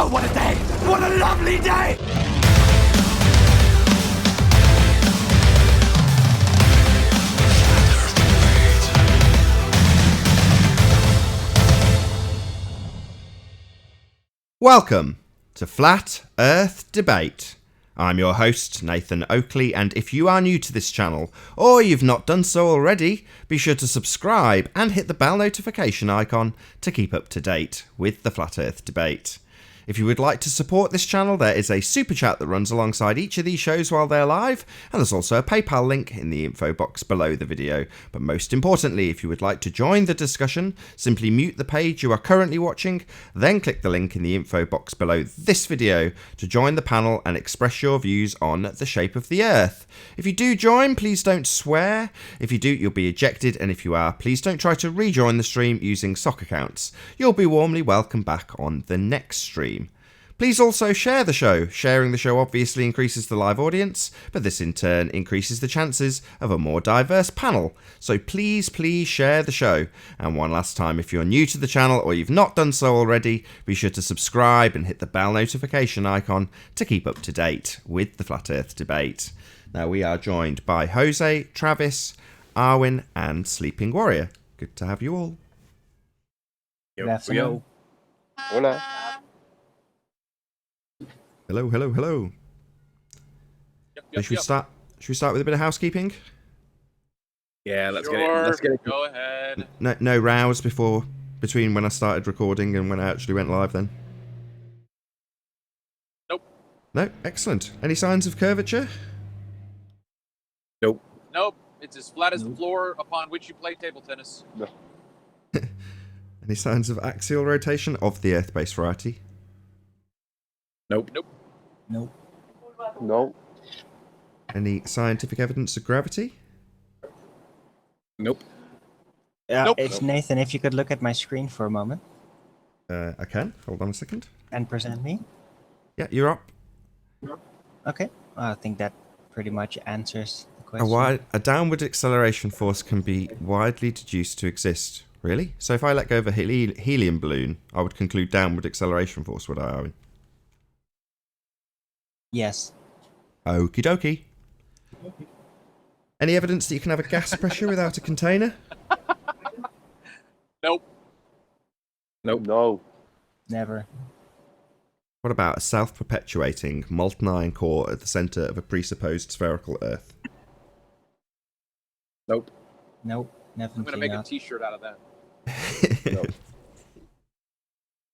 Oh, what a day! What a lovely day! Welcome to Flat Earth Debate. I'm your host, Nathan Oakley, and if you are new to this channel, or you've not done so already, be sure to subscribe and hit the bell notification icon to keep up to date with the Flat Earth Debate. If you would like to support this channel, there is a super chat that runs alongside each of these shows while they're live, and there's also a PayPal link in the info box below the video. But most importantly, if you would like to join the discussion, simply mute the page you are currently watching, then click the link in the info box below this video to join the panel and express your views on the shape of the Earth. If you do join, please don't swear. If you do, you'll be ejected, and if you are, please don't try to rejoin the stream using sock accounts. You'll be warmly welcome back on the next stream. Please also share the show. Sharing the show obviously increases the live audience, but this in turn increases the chances of a more diverse panel. So please share the show. And one last time, if you're new to the channel or you've not done so already, be sure to subscribe and hit the bell notification icon to keep up to date with the Flat Earth Debate. Now we are joined by Jose, Travis, Arwin and Sleeping Warrior. Good to have you all. Yo. Hola. Hello. Yep, Should we start with a bit of housekeeping? Yeah, let's get it. Go ahead. No rows between when I started recording and when I actually went live then? Nope. No? Excellent. Any signs of curvature? Nope. It's as flat as the floor upon which you play table tennis. No. Any signs of axial rotation of the Earth-based variety? Nope. No. Any scientific evidence of gravity? Nope. Nope. It's Nathan, if you could look at my screen for a moment I can. Hold on a second. and present me. Yeah, you're up. Okay. I think that pretty much answers the question. A downward acceleration force can be widely deduced to exist. Really? So if I let go of a helium balloon, I would conclude downward acceleration force, would I, Owen? Yes. Okie dokie. Any evidence that you can have a gas pressure without a container? Nope. No. Never. What about a self-perpetuating molten iron core at the centre of a presupposed spherical Earth? Nope. Nope. Never. I'm gonna make a T-shirt out of that. No.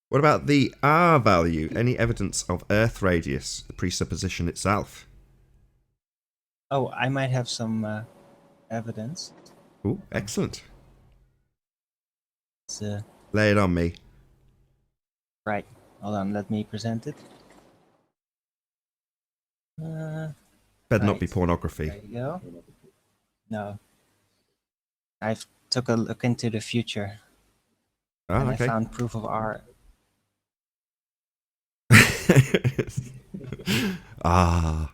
What about the R value? Any evidence of Earth radius, the presupposition itself? Oh, I might have some evidence. Ooh, excellent. It's, Lay it on me. right. Hold on. Let me present it. Better not Right. be pornography. There you go. No. I've took a look into the future Oh, and okay. I found proof of R. Ah.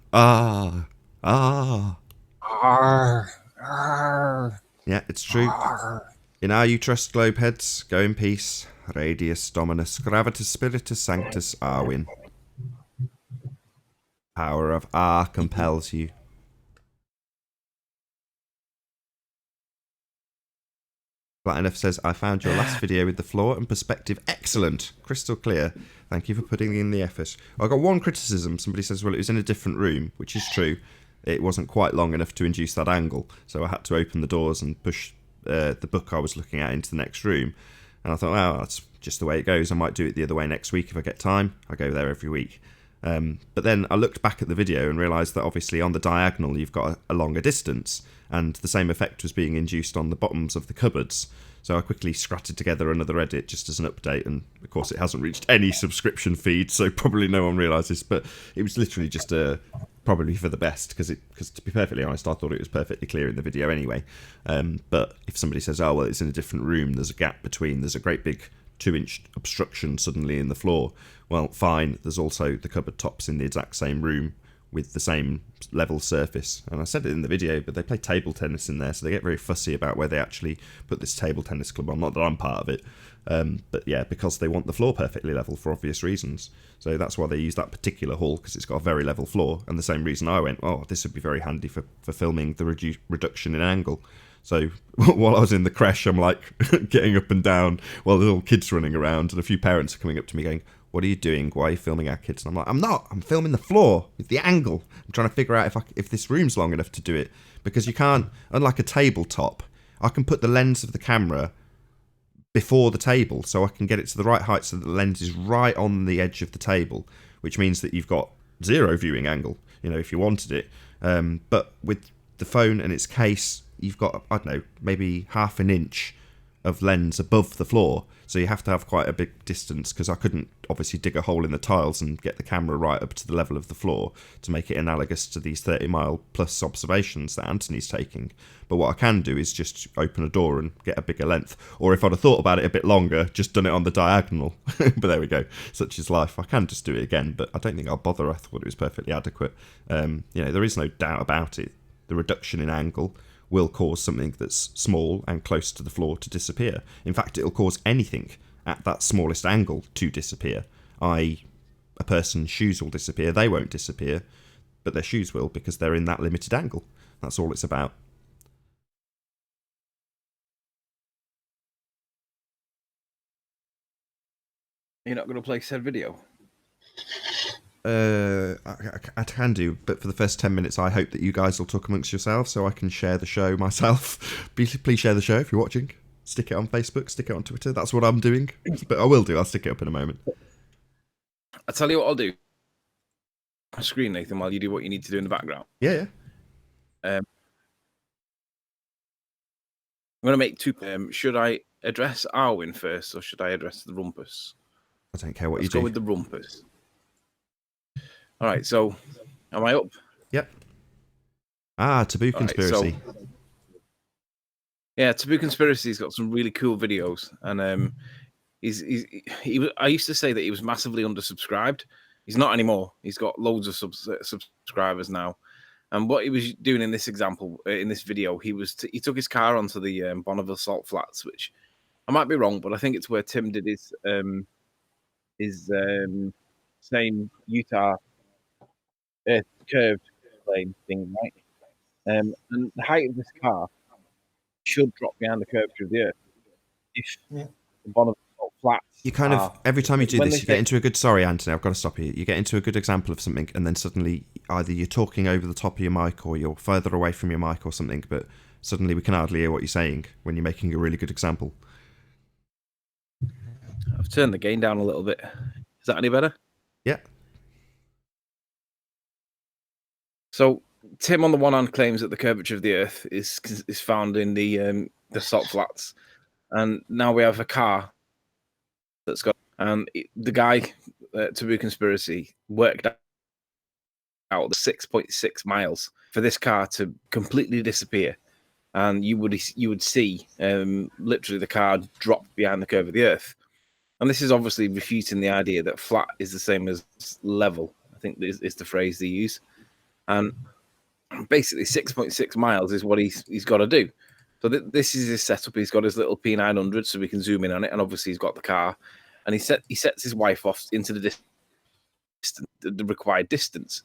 R. Yeah, it's true. R. In our you trust globe heads, go in peace. Radius Dominus Gravitas Spiritus Sanctus Arwin. Power of R compels you. Flat Enough says, I found your last video with the floor and perspective excellent. Crystal clear. Thank you for putting in the effort. I got one criticism. Somebody says, well, it was in a different room, which is true. It wasn't quite long enough to induce that angle, so I had to open the doors and push the book I was looking at into the next room. And I thought, well, that's just the way it goes. I might do it the other way next week if I get time. I go there every week. But then I looked back at the video and realised that obviously on the diagonal you've got a longer distance, and the same effect was being induced on the bottoms of the cupboards. So I quickly scratted together another edit just as an update, and of course it hasn't reached any subscription feed, so probably no one realises, but it was literally just probably for the best, because to be perfectly honest, I thought it was perfectly clear in the video anyway. But if somebody says, oh, well, it's in a different room, there's a gap between, there's a great big 2-inch obstruction suddenly in the floor, well, fine, there's also the cupboard tops in the exact same room with the same level surface. And I said it in the video, but they play table tennis in there, so they get very fussy about where they actually put this table tennis club on. Not that I'm part of it, but yeah, because they want the floor perfectly level for obvious reasons. So that's why they use that particular hall, because it's got a very level floor. And the same reason I went, oh, this would be very handy for filming the reduction in angle. So while I was in the creche, I'm like getting up and down while the little kids running around, and a few parents are coming up to me going, what are you doing? Why are you filming our kids? And I'm like, I'm not. I'm filming the floor with the angle. I'm trying to figure out if this room's long enough to do it. Because you can't, unlike a tabletop, I can put the lens of the camera before the table, so I can get it to the right height so that the lens is right on the edge of the table, which means that you've got 0 viewing angle, if you wanted it. But with the phone and its case, you've got, I don't know, maybe half an inch of lens above the floor, so you have to have quite a big distance, because I couldn't obviously dig a hole in the tiles and get the camera right up to the level of the floor to make it analogous to these 30-mile plus observations that Anthony's taking. But what I can do is just open a door and get a bigger length, or if I'd have thought about it a bit longer, just done it on the diagonal. But there we go, such is life. I can just do it again, but I don't think I'll bother. I thought it was perfectly adequate. There is no doubt about it. The reduction in angle will cause something that's small and close to the floor to disappear. In fact, it'll cause anything at that smallest angle to disappear. A person's shoes will disappear. They won't disappear, but their shoes will, because they're in that limited angle. That's all it's about. You're not going to play said video? I can do, but for the first 10 minutes, I hope that you guys will talk amongst yourselves so I can share the show myself. Please share the show if you're watching. Stick it on Facebook, stick it on Twitter. That's what I'm doing. But I will do. I'll stick it up in a moment. I'll tell you what I'll do. On screen, Nathan, while you do what you need to do in the background. Yeah. I'm going to make two. Should I address Arwen first, or should I address the rumpus? I don't care what Let's you do. go with the rumpus. All right, so am I up? Yep. Taboo Conspiracy. Right, so, yeah, Taboo Conspiracy's got some really cool videos, and I used to say that he was massively undersubscribed. He's not anymore. He's got loads of subscribers now. And what he was doing in this example, in this video, he took his car onto the Bonneville Salt Flats, which I might be wrong, but I think it's where Tim did his same Utah curved plane thing, right? And the height of this car should drop behind the curvature of the Earth. If the Bonneville Salt Flats, you kind of, every time you do this, you get into a good, sorry, Anthony, I've got to stop you. You get into a good example of something, and then suddenly either you're talking over the top of your mic, or you're further away from your mic or something, but suddenly we can hardly hear what you're saying when you're making a really good example. I've turned the gain down a little bit. Is that any better? Yeah. So Tim, on the one hand, claims that the curvature of the Earth is found in the salt flats, and now we have a car that's got. And the guy, Taboo Conspiracy, worked out 6.6 miles for this car to completely disappear, and you would see literally the car drop behind the curve of the Earth. And this is obviously refuting the idea that flat is the same as level. I think is the phrase they use. And basically 6.6 miles is what he's got to do. So this is his setup. He's got his little P900 so we can zoom in on it. And obviously he's got the car. And he sets his wife off into the required distance.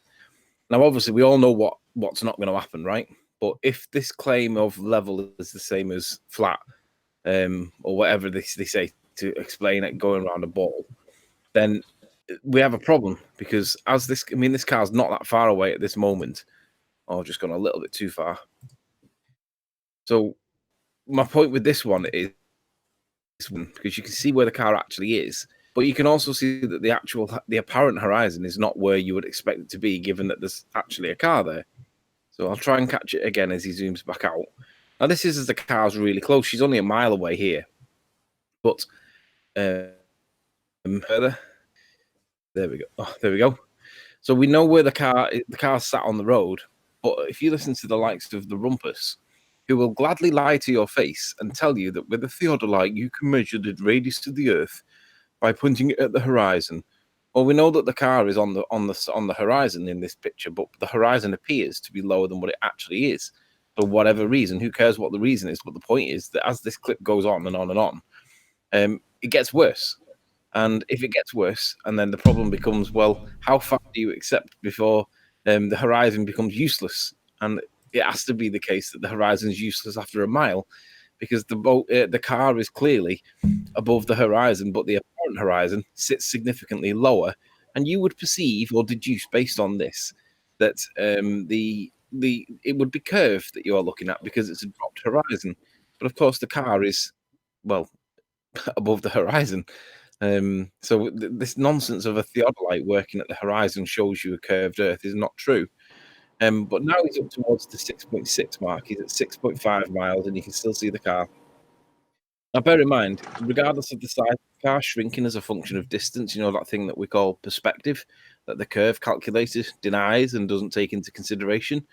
Now, obviously, we all know what's not going to happen, right? But if this claim of level is the same as flat, or whatever they say to explain it going around a ball, then we have a problem, because this car's not that far away at this moment. Oh, I've just gone a little bit too far. So my point with this one is because you can see where the car actually is, but you can also see that the apparent horizon is not where you would expect it to be, given that there's actually a car there. So I'll try and catch it again as he zooms back out. Now this is as the car's really close. She's only a mile away here, but further. There we go. Oh, there we go. So we know where the car's sat on the road. But if you listen to the likes of the rumpus, who will gladly lie to your face and tell you that with a theodolite you can measure the radius of the Earth by pointing it at the horizon, Well, we know that the car is on the horizon in this picture, but the horizon appears to be lower than what it actually is for whatever reason. Who cares what the reason is? But the point is that as this clip goes on and on and on, it gets worse. And if it gets worse, and then the problem becomes, well, how far do you accept before the horizon becomes useless? And it has to be the case that the horizon is useless after a mile, because the car is clearly above the horizon, but the apparent horizon sits significantly lower. And you would perceive or deduce based on this that it would be curved that you are looking at because it's a dropped horizon. But of course, the car is, well, above the horizon. So this nonsense of a theodolite working at the horizon shows you a curved Earth is not true. But now he's up towards the 6.6 mark. He's at 6.5 miles, and you can still see the car. Now, bear in mind, regardless of the size of the car, shrinking as a function of distance, you know, that thing that we call perspective, that the curve calculator denies and doesn't take into consideration.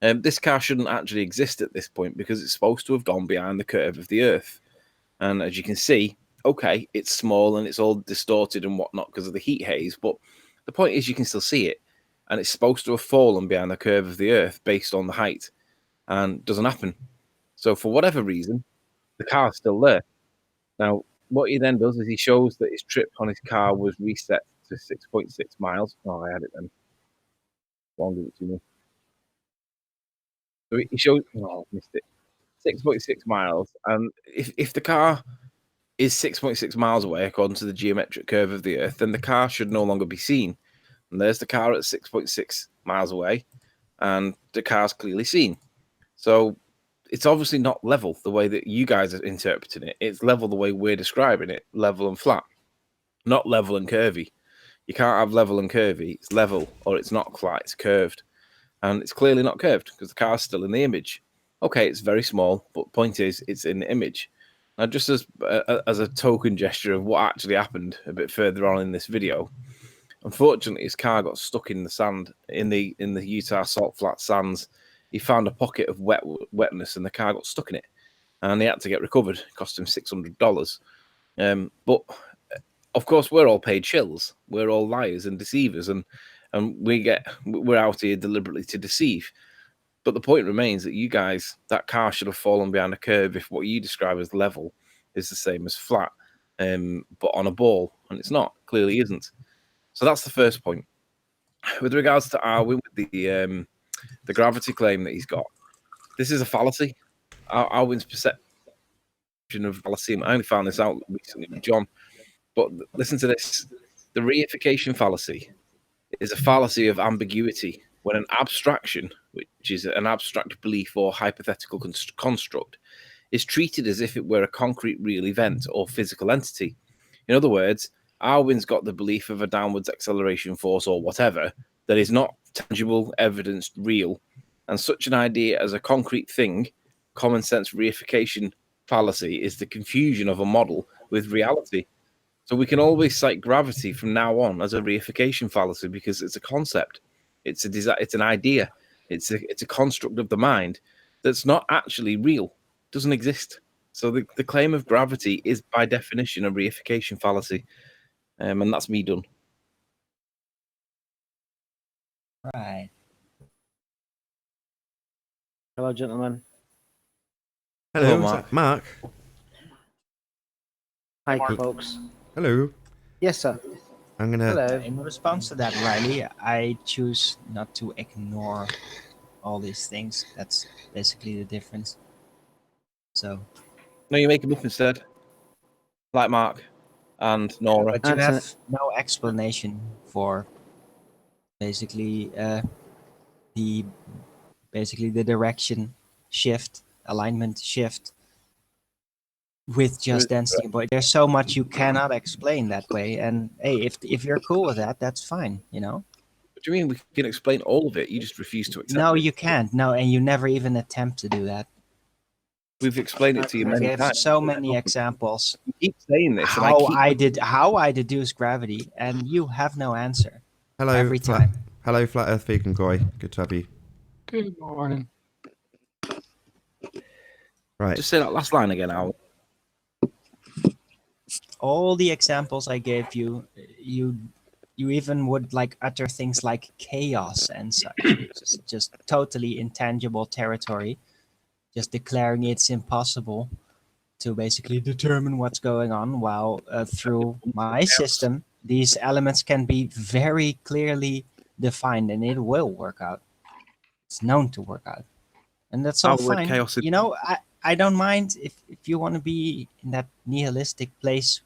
This car shouldn't actually exist at this point because it's supposed to have gone behind the curve of the Earth. And as you can see, okay, it's small and it's all distorted and whatnot because of the heat haze, but the point is you can still see it. And it's supposed to have fallen behind the curve of the Earth based on the height, and it doesn't happen. So for whatever reason, the car's still there. Now, what he then does is he shows that his trip on his car was reset to 6.6 miles. Oh, I had it then. Won't give it to me. So he shows, oh, I missed it. 6.6 miles. And if the car is 6.6 miles away, according to the geometric curve of the Earth, then the car should no longer be seen. And there's the car at 6.6 miles away, and the car's clearly seen. So it's obviously not level the way that you guys are interpreting it. It's level the way we're describing it, level and flat, not level and curvy. You can't have level and curvy. It's level or it's not flat, it's curved. And it's clearly not curved because the car's still in the image. Okay, it's very small, but point is, it's in the image. Now, just as a token gesture of what actually happened a bit further on in this video, unfortunately, his car got stuck in the sand in the Utah salt flat sands. He found a pocket of wetness, and the car got stuck in it, and he had to get recovered. It cost him $600. But of course, we're all paid shills. We're all liars and deceivers, and we're out here deliberately to deceive. But the point remains that you guys, that car should have fallen behind a curve if what you describe as level is the same as flat, but on a ball, and it's not. Clearly isn't. So that's the first point. With regards to Arwin, with the gravity claim that he's got, this is a fallacy. Arwin's perception of fallacy, I only found this out recently with John, but listen to this. The reification fallacy is a fallacy of ambiguity when an abstraction, which is an abstract belief or hypothetical construct, is treated as if it were a concrete real event or physical entity. In other words, Arwin's got the belief of a downwards acceleration force or whatever that is not tangible, evidenced, real, and such an idea as a concrete thing, common sense reification fallacy, is the confusion of a model with reality. So we can always cite gravity from now on as a reification fallacy because it's a concept, it's an idea, it's a construct of the mind that's not actually real, doesn't exist. So the claim of gravity is by definition a reification fallacy, and that's me done. Right. Hello, gentlemen. Hello, Hello, is Mark. that Mark. Hi, folks. Hello. Yes, sir. I'm gonna. Hello. In response to that, Riley, I choose not to ignore all these things. That's basically the difference. So, No, you make them up instead, like Mark and Nora. but you That's have no explanation for basically the direction shift, alignment shift with just density. But there's so much you cannot explain that way. And hey, if you're cool with that, that's fine. You know. What do you mean we can explain all of it? You just refuse to accept No, it. you can't. No, and you never even attempt to do that. We've explained it to you I many gave times. so many examples You keep saying this, and how I deduce gravity, and you have no answer. Hello, Every time. Hello, Flat Earth Vegan Goy. Good to have you. Good morning. Right. Just say that last line again, Al. All the examples I gave you, you You even would like utter things like chaos and such, which is just totally intangible territory, just declaring it's impossible to basically determine what's going on, while through my system, these elements can be very clearly defined and it will work out. It's known to work out. And that's all the word fine. chaos is- You know, I don't mind if you want to be in that nihilistic place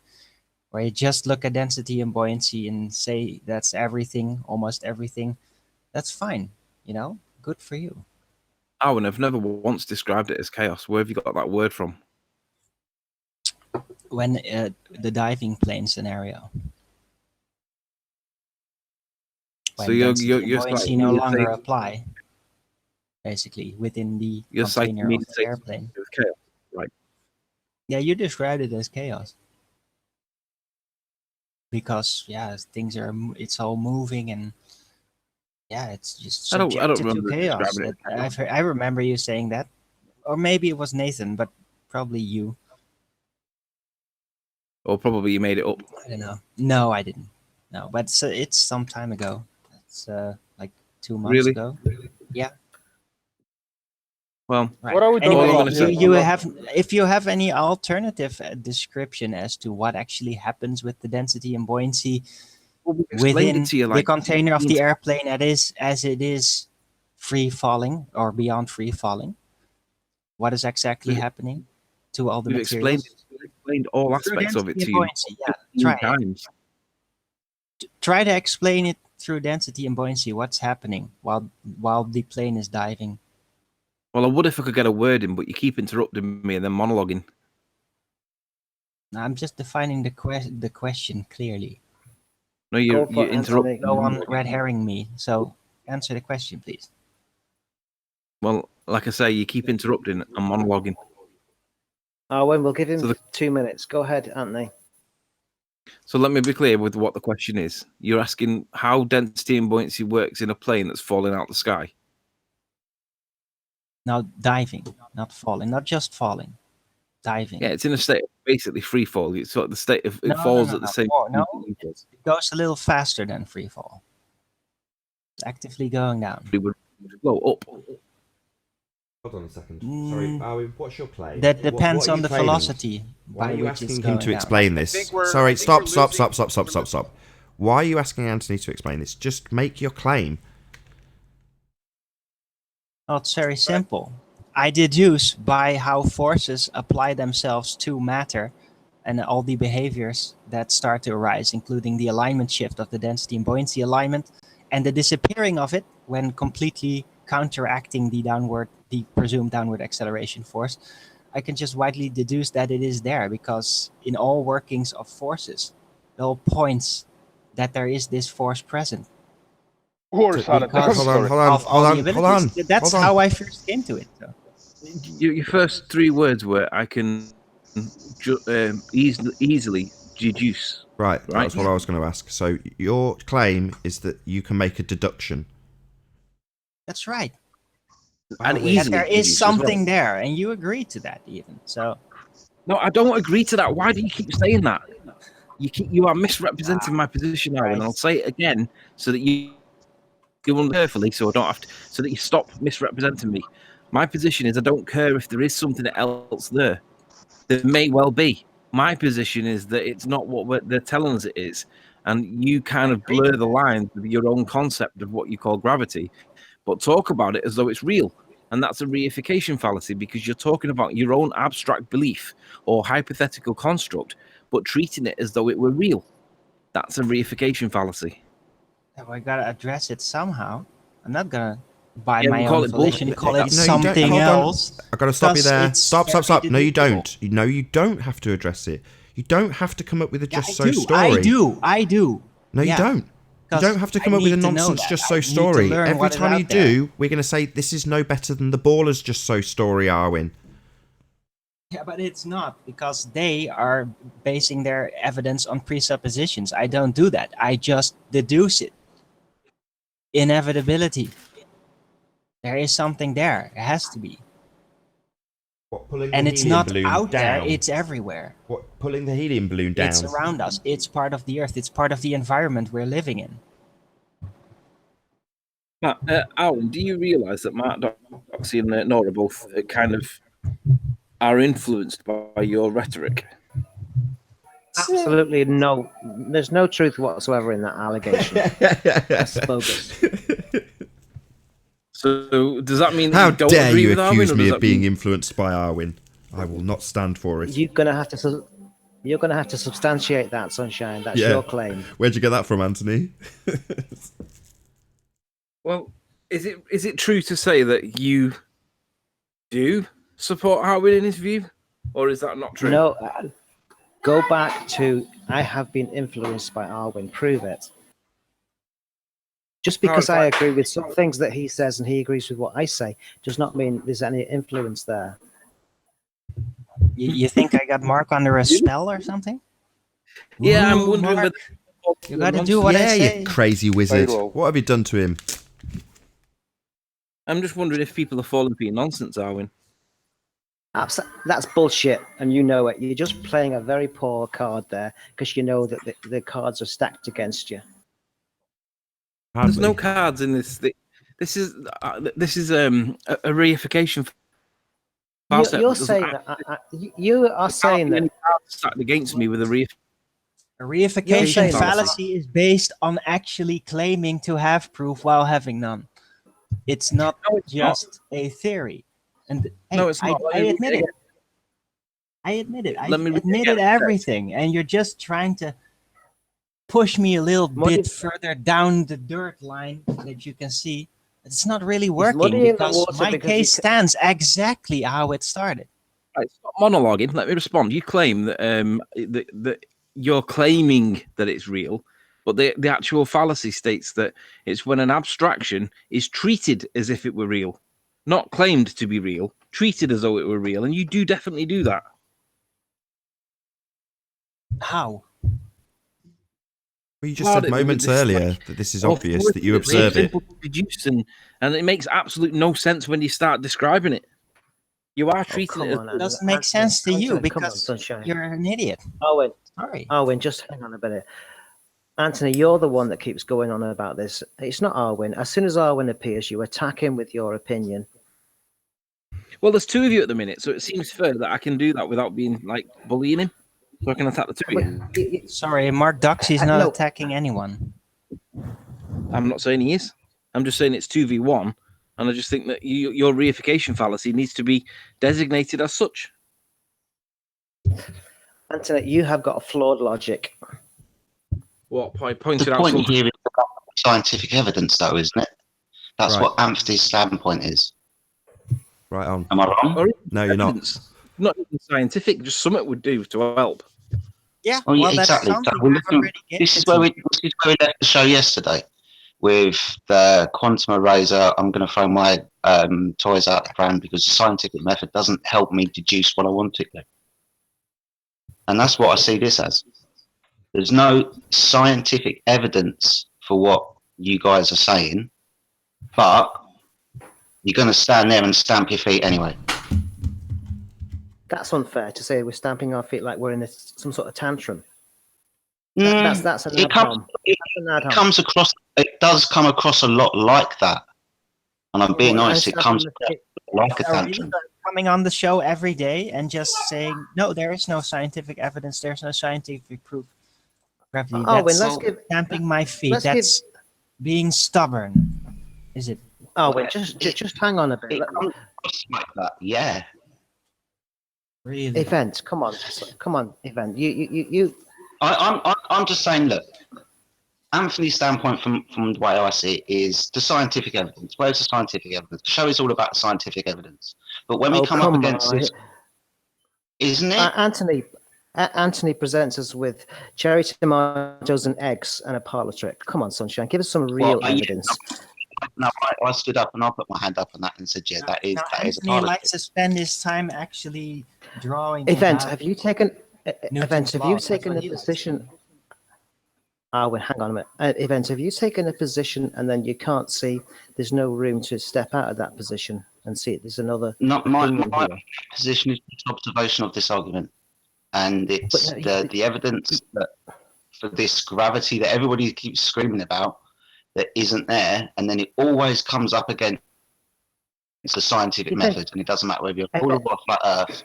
where you just look at density and buoyancy and say that's everything, almost everything. That's fine. You know, good for you. Owen, I've never once described it as chaos. Where have you got that word from? When the diving plane scenario. When So you're density and you're buoyancy like, no you're longer saying, apply, basically, within the you're citing container me of to the say airplane. it was chaos, right? Yeah, you described it as chaos. Because, yeah, things are, it's all moving and, yeah, it's just I don't subjected to remember chaos. describing it. I remember you saying that. Or maybe it was Nathan, but probably you. Or probably you made it up. I don't know. No, I didn't. No, but it's some time ago. It's like 2 months Really? ago. Yeah. Well, Right. What are we Anyway, all I'm doing gonna say- you have, if you have any alternative description as to what actually happens with the density and buoyancy we explained within it to you the like container of the airplane that is as it is free falling or beyond free falling, what is exactly We've- happening to all the we've materials? explained all Through aspects of density it and to you buoyancy, yeah. 15 Try it. times. Try to explain it through density and buoyancy. What's happening while the plane is diving? Well, I would if I could get a word in, but you keep interrupting me and then monologuing. I'm just defining the question clearly. No, Go for you it, interrupt. Anthony. Go on red herring me. So answer the question, please. Well, like I say, you keep interrupting and monologuing. Owen, we'll give him So the- 2 minutes. Go ahead, Anthony. So let me be clear with what the question is. You're asking how density and buoyancy works in a plane that's falling out the sky. Now diving, not falling, not just falling, diving. Yeah, it's in a state of basically free fall. It's sort of the state of it No, falls no, at the no. same Oh, no. speed that you does. It goes a little faster than free fall. It's actively going down. It would go up. Hold on a second. Mm, Sorry, Owen, what's your claim? That depends what are on you the claiming? velocity Why by are you which it's asking going him to down. explain I this? think we're- Sorry, I think stop. we're losing- Why are you asking Anthony to explain this? Just make your claim. Oh, it's very simple. I deduce by how forces apply themselves to matter and all the behaviors that start to arise, including the alignment shift of the density and buoyancy alignment and the disappearing of it when completely counteracting the presumed downward acceleration force. I can just widely deduce that it is there because in all workings of forces, it all points that there is this force present. Worse on a Because Hold on, sorry. hold on, of all hold the on, hold on. abilities. That's hold on. how I first came to it. So. Your first three words were I can easily deduce. Right, Right. that's what I was going to ask. So your claim is that you can make a deduction. That's right. And Wow, That easily there deduce is as well. something there, and you agreed to that even. So No, I don't agree to that. Why do you keep saying that? You are misrepresenting my position now, and I'll say it again so that you will carefully, so I don't have to, so that you stop misrepresenting me. My position is I don't care if there is something else there. There may well be. My position is that it's not what they're telling us it is, and you kind of blur the lines with your own concept of what you call gravity, but talk about it as though it's real. And that's a reification fallacy because you're talking about your own abstract belief or hypothetical construct, but treating it as though it were real. That's a reification fallacy. I gotta address it somehow. I'm not gonna, by Yeah, we my call own it volition, bullshit. call No, it you don't. something Hold on. else. I've got to stop you because there. it's Stop. very No, you deducible. don't. No, you don't have to address it. You don't have to come up with a Yeah, just so story. I do. No, you Yeah, don't. You 'cause don't have to come I up with a need to know nonsense that. just I so need to story. learn Every what is time you out there. do, we're going to say this is no better than the Ballers just so story, Arwin. Yeah, but it's not because they are basing their evidence on presuppositions. I don't do that. I just deduce it. Inevitability. There is something there. It has to be. What, pulling And the it's helium not balloon out down? there, it's everywhere. What, pulling the helium balloon down? It's around us. It's part of the Earth. It's part of the environment we're living in. Matt, Alan, do you realise that Mark Doxy and Nora both kind of are influenced by your rhetoric? Absolutely no. There's no truth whatsoever in that allegation. That's bogus. So does that mean that How you don't dare agree you with accuse Arwin, or me does of that being mean... influenced by Arwin? I will not stand for it. You're gonna have to. You're gonna have to substantiate that, Sunshine. That's Yeah. your claim. Where'd you get that from, Anthony? Well, is it true to say that you do support Arwin in his view, or is that not true? No. Go back to I have been influenced by Arwin. Prove it. Just because I agree with some things that he says and he agrees with what I say does not mean there's any influence there. You think I got Mark under a spell or something? Yeah, Ooh, I'm wondering Mark, whether you gotta do what I Yeah, say. you crazy wizard. Pharaoh. What have you done to him? I'm just wondering if people are falling for your nonsense, Arwin. That's bullshit, and you know it. You're just playing a very poor card there because you know that the cards are stacked against you. There's no Hardly. cards in this. This is a reification. You're saying you are saying that Stacked against me with a A You're reification saying that- fallacy is based on actually claiming to have proof while having none. It's not No, it's just a theory. And hey, No, it's not. I admit it. I admit it. I Let me read it admitted again. everything, and you're just trying to push me a little Muddy- bit further down the dirt line that you can see. It's not really working muddying the because water my because you case stands exactly how it started. Right, stop monologuing. Let me respond. You claim that that you're claiming that it's real, but the actual fallacy states that it's when an abstraction is treated as if it were real, not claimed to be real, treated as though it were real, and you do definitely do that. How? Well, you just Hard said it with moments this, earlier like, that this is Well, obvious, that you it's observe it. simple to deduce, and it makes absolute no sense when you start describing it. You are treating come it as on, It doesn't make Anthony, sense to you Anthony, come on, because Sunshine. you're an idiot. Owen, Sorry. Arwin, just hang on a minute. Anthony, you're the one that keeps going on about this. It's not Arwin. As soon as Arwin appears, you attack him with your opinion. well. There's two of you at the minute, so it seems fair that I can do that without being like bullying him. So I can attack the two of you. Sorry, Mark Doxy's not no. attacking anyone. I'm not saying he is. I'm just saying it's 2v1, and I just think that your reification fallacy needs to be designated as such. Anthony, you have got a flawed logic. What The pointed out? point Something. here is about scientific evidence, though, isn't it? That's Right. what Anthony's standpoint is. Right on. Am I wrong? Or No, you're not. evidence. Not even scientific, just something would do to help. Yeah, Oh, yeah, well, that's exactly. something So we're I've looking- already this is given where to you. we left the show yesterday with the quantum eraser. I'm going to throw my toys out the pram because the scientific method doesn't help me deduce what I want it to. And that's what I see this as. There's no scientific evidence for what you guys are saying, but you're going to stand there and stamp your feet anyway. That's unfair to say we're stamping our feet like we're in some sort of tantrum. Mm, That's an it ad comes, hom. it That's an ad hom. comes across. It does come across a lot like that, and I'm being Well, I'm honest. It stamping comes the across feet. like a So really tantrum. coming on the show every day and just saying, no, there is no scientific evidence, there's no scientific proof. Gravity. Oh, That's let's give. stamping my feet. let's give- That's being stubborn. Is it? Oh, wait, just hang on a bit. It comes across like that. Yeah. Really? Event, come on, Event. You. I'm just saying. Look, Anthony's standpoint from the way I see it is the scientific evidence. Where's the scientific evidence? The show is all about scientific evidence. But when we come up against this, isn't it? Anthony presents us with cherry tomatoes and eggs and a parlor trick. Come on, Sunshine, give us some real Well, yeah, evidence. No, I stood up and I put my hand up on that and said, yeah, that is Now, a Anthony part of likes to spend his time actually drawing. Event, about have you taken? Newton's Event, have you laws. That's taken what a he likes to position? Wait, hang on a minute. Event, have you taken a position and then you can't see? There's no room to step out of that position. and see it. There's another Not my opinion here. position is just observation of this argument, and it's But, the evidence that for this gravity that everybody keeps screaming about that isn't there, and then it always comes up against the scientific method, and it doesn't matter whether you're all about flat Earth.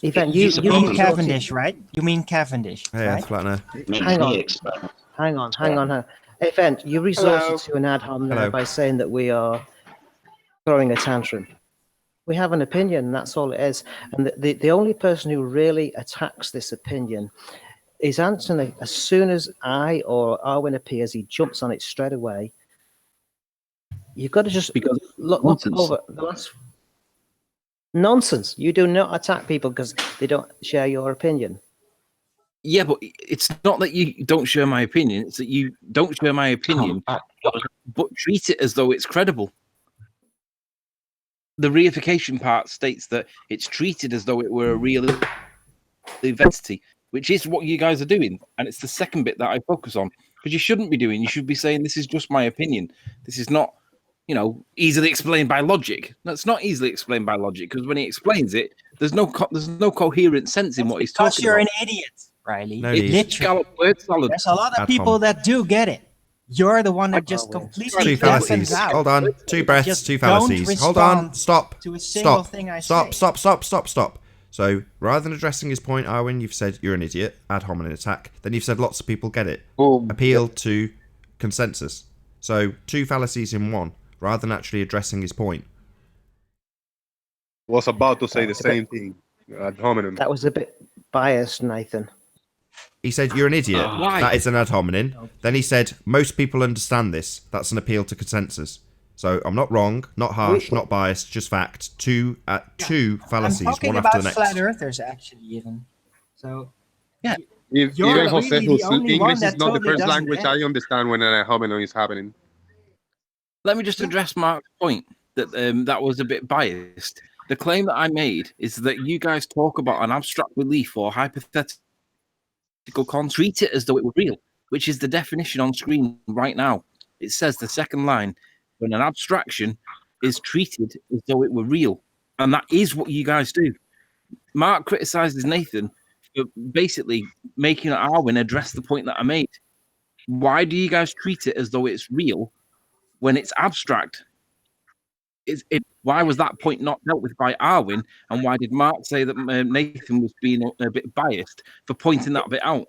Event, You you mean resorted- Cavendish, right? You mean Cavendish, Hey, right? Earth flattener. Hang on. Event, you resorted Hello. to an ad hominem Hello. by saying that we are throwing a tantrum. We have an opinion, and that's all it is. And the only person who really attacks this opinion is Anthony. As soon as I or Arwin appears, he jumps on it straight away. You've got to just Because look nonsense. over the last nonsense. You do not attack people because they don't share your opinion. Yeah, but it's not that you don't share my opinion. It's that you don't share my opinion, but treat it as though it's credible. The reification part states that it's treated as though it were a real entity, which is what you guys are doing. And it's the second bit that I focus on, because you shouldn't be doing. You should be saying, this is just my opinion. This is not, easily explained by logic. That's not easily explained by logic, because when he explains it, there's no coherent sense in what he's Because talking you're about. an idiot, Riley. No It's need. literally scallop word salad. There's a lot of Ad people hom. that do get it. You're the one that just well. completely Two deafens fallacies. out. Hold on. Two breaths, Just two don't fallacies. Hold on. respond Stop. to a single Stop. thing I Stop. say. Stop. So rather than addressing his point, Arwin, you've said you're an idiot, ad hominem attack. Then you've said lots of people get it. Boom. Appeal to consensus. So two fallacies in one, rather than actually addressing his point. Was about to say the same thing. Ad hominem. That was a bit biased, Nathan. He said you're an idiot. Why? That is an ad hominem. Then he said most people understand this. That's an appeal to consensus. So I'm not wrong, not harsh, not biased, just fact. Two fallacies, I'm talking one about after the next. flat earthers, actually, even. So If, You're even Jose, really whose the only English one is that not the totally first doesn't language get it. I understand when an ad hominem is happening. Let me just address Mark's point that that was a bit biased. The claim that I made is that you guys talk about an abstract belief or hypothetical treat it as though it were real, which is the definition on screen right now. It says the second line, when an abstraction is treated as though it were real. And that is what you guys do. Mark criticizes Nathan for basically making Arwin address the point that I made. Why do you guys treat it as though it's real when it's abstract? Why was that point not dealt with by Arwin? And why did Mark say that Nathan was being a bit biased for pointing that bit out?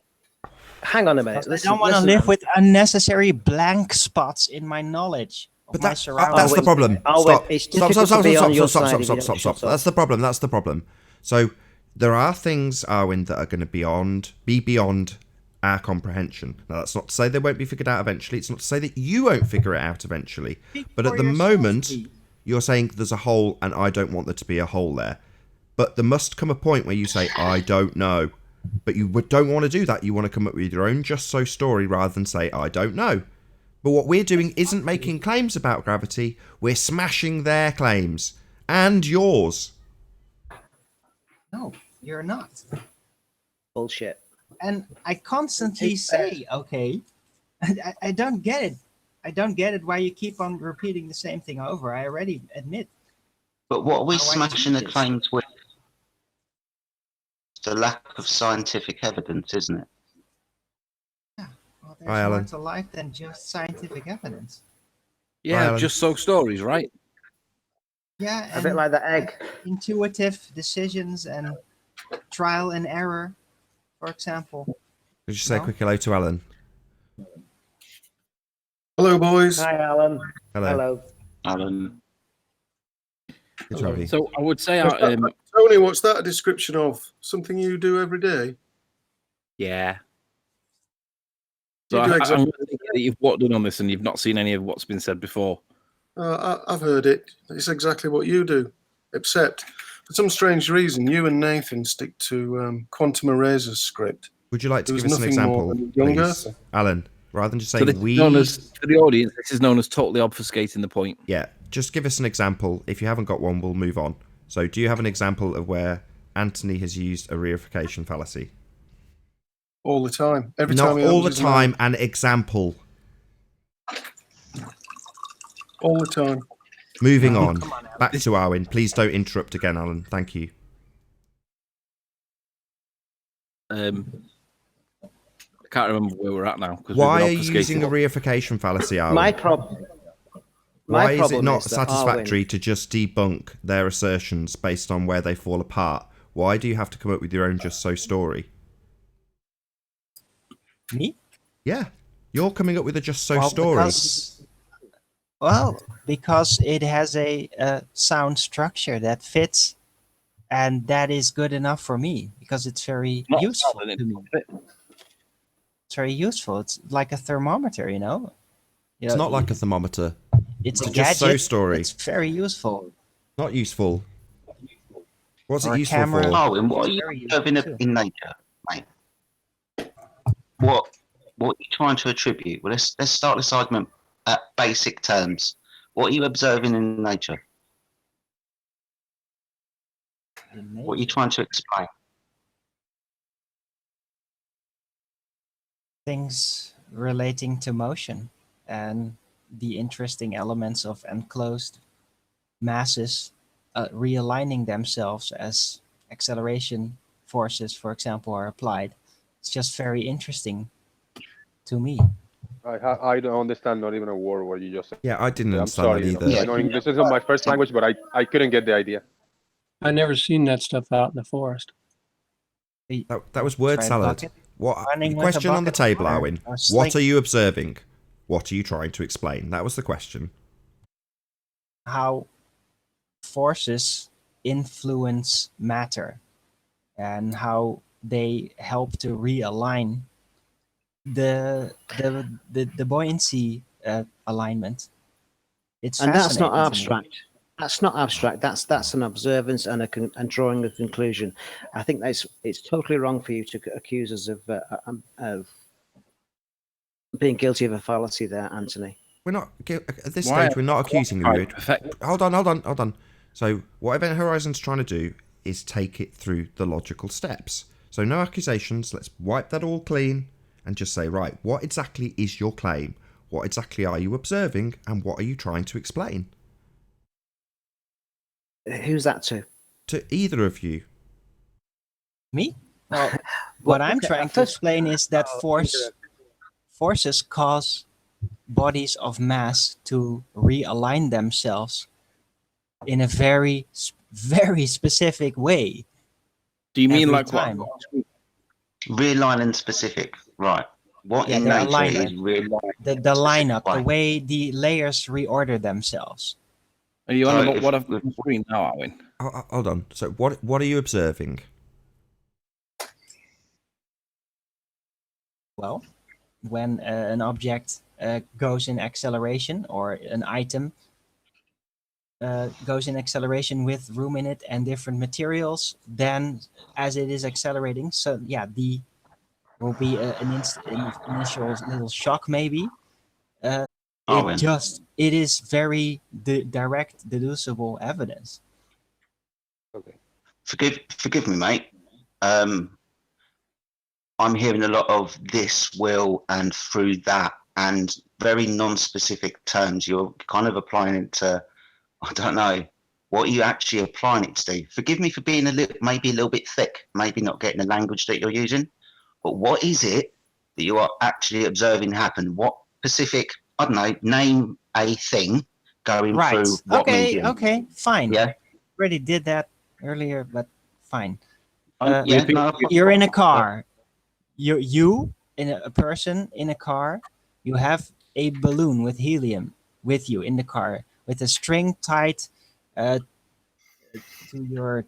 Hang on a minute. I Listen, don't want to live with unnecessary blank spots in my knowledge of But my that's surroundings. the problem. Stop. It's difficult to be on your side if you don't shut up. That's the problem. That's the problem. So there are things, Arwin, that are going to be beyond our comprehension. Now, that's not to say they won't be figured out eventually. It's not to say that you won't figure it out eventually. But at the moment, you're saying there's a hole, and I don't want there to be a hole there. But there must come a point where you say, I don't know. But you don't want to do that. You want to come up with your own just so story rather than say, I don't know. But what we're doing isn't making claims about gravity. We're smashing their claims. And yours. No, you're not. Bullshit. And I constantly say, okay, I don't get it. I don't get it why you keep on repeating the same thing over. I already admit. But what are we How I smashing do the this. claims with? The lack of scientific evidence, isn't it? Well, there's Hi, more Alan. to life than just scientific evidence. Yeah, Alan. just so stories, right? Yeah, A bit and like the egg. intuitive decisions and trial and error, for example. Could you say a No. quick hello to Alan? Hello, boys. Hi, Alan. Hello. Hello. Alan. Good to have you. So I would say, Tony, what's that a description of? Something you do every day? yeah. So You do I'm exactly. thinking that you've walked in on this and you've not seen any of what's been said before. I've heard it. It's exactly what you do, except for some strange reason, you and Nathan stick to Quantum Eraser's script. Would you like to There give was us an nothing more example, than young please? Earther. Alan, rather than just So saying this we... is known as, for the audience, this is known as totally obfuscating the point. Yeah, just give us an example. If you haven't got one, we'll move on. So do you have an example of where Anthony has used a reification fallacy? All the time. Every Not time he all opens the his time, mouth. an example. All the time. Moving on. Come on, Alan. Back to Arwen. Please don't interrupt again, Alan. Thank you. I can't remember where we're at now. Why are you using the reification fallacy, Arwen? My problem. Why is it problem not that satisfactory to just debunk their assertions based on where they fall apart? Why do you have to come up with your own just so story? Me? Yeah, you're coming up with a just so Well, story. Because it has a sound structure that fits, and that is good enough for me because it's very useful to me. It's very useful. It's like a thermometer, you know. It's not like a thermometer. It's a just gadget. so story. It's very useful. Not useful. What's Or it a useful camera. for? Oh, and what are you Very observing useful in nature, mate? What are you trying to attribute? Well, let's start this argument at basic terms. What are you observing in nature? What are you trying to explain? Things relating to motion and the interesting elements of enclosed masses realigning themselves as acceleration forces, for example, are applied. It's just very interesting to me. I don't understand not even a word what you just said. Yeah, I didn't I'm understand sorry. that You know, either. I know English isn't my first language, but I couldn't get the idea. I never seen that stuff out in the forest. That was word Try a salad. bucket. What Running with a question on the bucket of table, water Arwen? or What sling. are you observing? What are you trying to explain? That was the question. How forces influence matter and how they help to realign the buoyancy alignment. It's And that's not fascinating to me. abstract. That's not abstract. That's an observance and and drawing a conclusion. I think it's totally wrong for you to accuse us of being guilty of a fallacy there, Anthony. We're not at this Why- stage. We're not accusing you. Right, perfect. Hold on. So what Event Horizon's trying to do is take it through the logical steps. So no accusations. Let's wipe that all clean and just say, right, what exactly is your claim? What exactly are you observing, and what are you trying to explain? Who's that to? To either of you. Me? Well, what I'm okay, trying to first- explain is that forces cause bodies of mass to realign themselves in a very specific way. Do you mean every like time. what? Realign and specific, right? What Yeah, in their nature is alignment. realign? The lineup, the way the layers reorder themselves. Are you on So about if- what I've been screen now, Arwen? Hold on. So what are you observing? Well, when an object goes in acceleration, or an item goes in acceleration with room in it and different materials, then as it is accelerating, so yeah, will be an initial little shock maybe. Arwen. It is very direct deducible evidence. Okay. Forgive me, mate. I'm hearing a lot of this will and through that, and very non-specific terms. You're kind of applying it to, I don't know, what are you actually applying it to? Forgive me for being maybe a little bit thick, maybe not getting the language that you're using, but what is it that you are actually observing happen? What specific, I don't know, name a thing going Right. through what medium? Okay, fine. Yeah. Already did that earlier, but fine. Yeah, no, You're in a car. You in a person in a car. You have a balloon with helium with you in the car, with a string tied to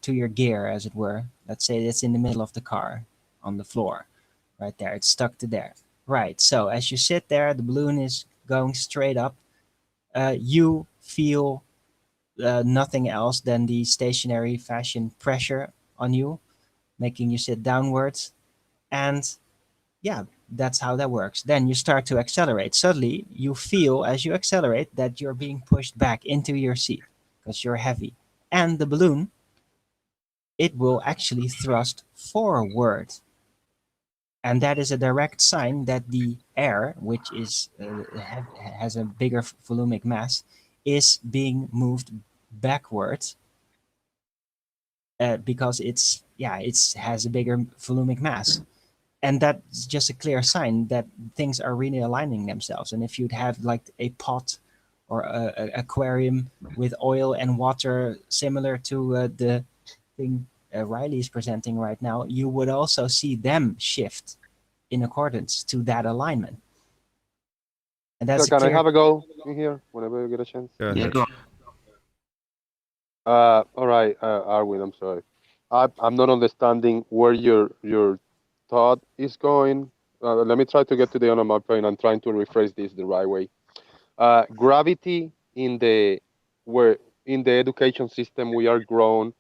your gear, as it were. Let's say it's in the middle of the car, on the floor, right there. It's stuck to there. Right. So as you sit there, the balloon is going straight up. You feel nothing else than the stationary fashion pressure on you, making you sit downwards. And yeah, that's how that works. Then you start to accelerate. Suddenly, you feel as you accelerate that you're being pushed back into your seat because you're heavy. And the balloon, it will actually thrust forward. And that is a direct sign that the air, which is has a bigger volumic mass, is being moved backwards because it has a bigger volumic mass. And that's just a clear sign that things are really aligning themselves. And if you'd have like a pot or a aquarium with oil and water similar to the thing Riley is presenting right now, you would also see them shift in accordance to that alignment. And that's So can I clear. have a go in here whenever you get a chance? Go Yeah, ahead. go on. All right, Arwin, I'm sorry. I'm not understanding where your thought is going. Let me try to get to the end of my point. I'm trying to rephrase this the right way. Gravity in the where in the education system we are grown.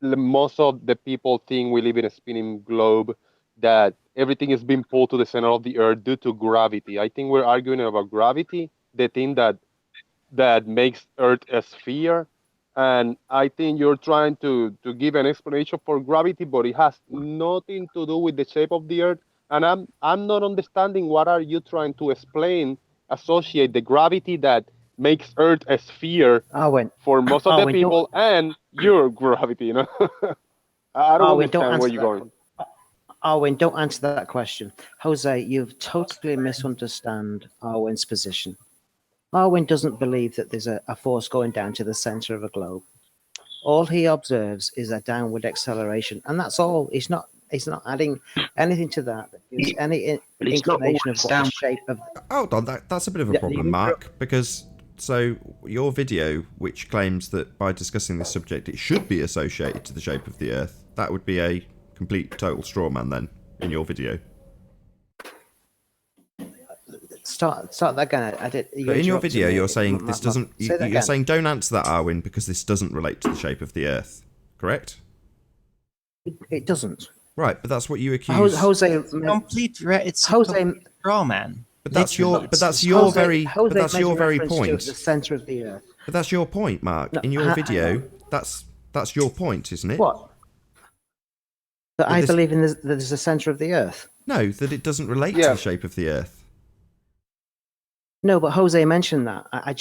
Most of the people think we live in a spinning globe, that everything is being pulled to the center of the earth due to gravity. I think we're arguing about gravity, the thing that makes Earth a sphere. And I think you're trying to give an explanation for gravity, but it has nothing to do with the shape of the Earth. And I'm not understanding what are you trying to explain, associate the gravity that makes Earth a sphere Arwen, for most of the Arwen, don't, people and your gravity, I don't Arwen, don't understand where answer you're that. going. Arwen, don't answer that question. Jose, you've totally misunderstand Arwen's position. Arwen doesn't believe that there's a force going down to the center of a globe. All he observes is a downward acceleration, and that's all. He's not adding anything to that gives any But it's not inclination of always what the down. shape of. Hold on, that's a bit of a Yeah, problem, you- Mark, because so your video, which claims that by discussing this subject it should be associated to the shape of the Earth, that would be a complete total straw man then in your video. Start that again. I did. But in your video, you're saying this Say doesn't. that You're again. saying don't answer that, Arwin, because this doesn't relate to the shape of the Earth. Correct? It doesn't. Right, but that's what you accuse. Jose, It's Jose, a straw man. But that's Literally, your. But that's it's- your Jose, very. Jose But that's made your very reference to point. the center of the earth. But that's your point, Mark. No, In your hang video, on. that's your point, isn't it? What? That But I this- believe in that there's a center of the earth. No, that it doesn't relate to Yeah. the shape of the Earth. No, but Jose mentioned that. I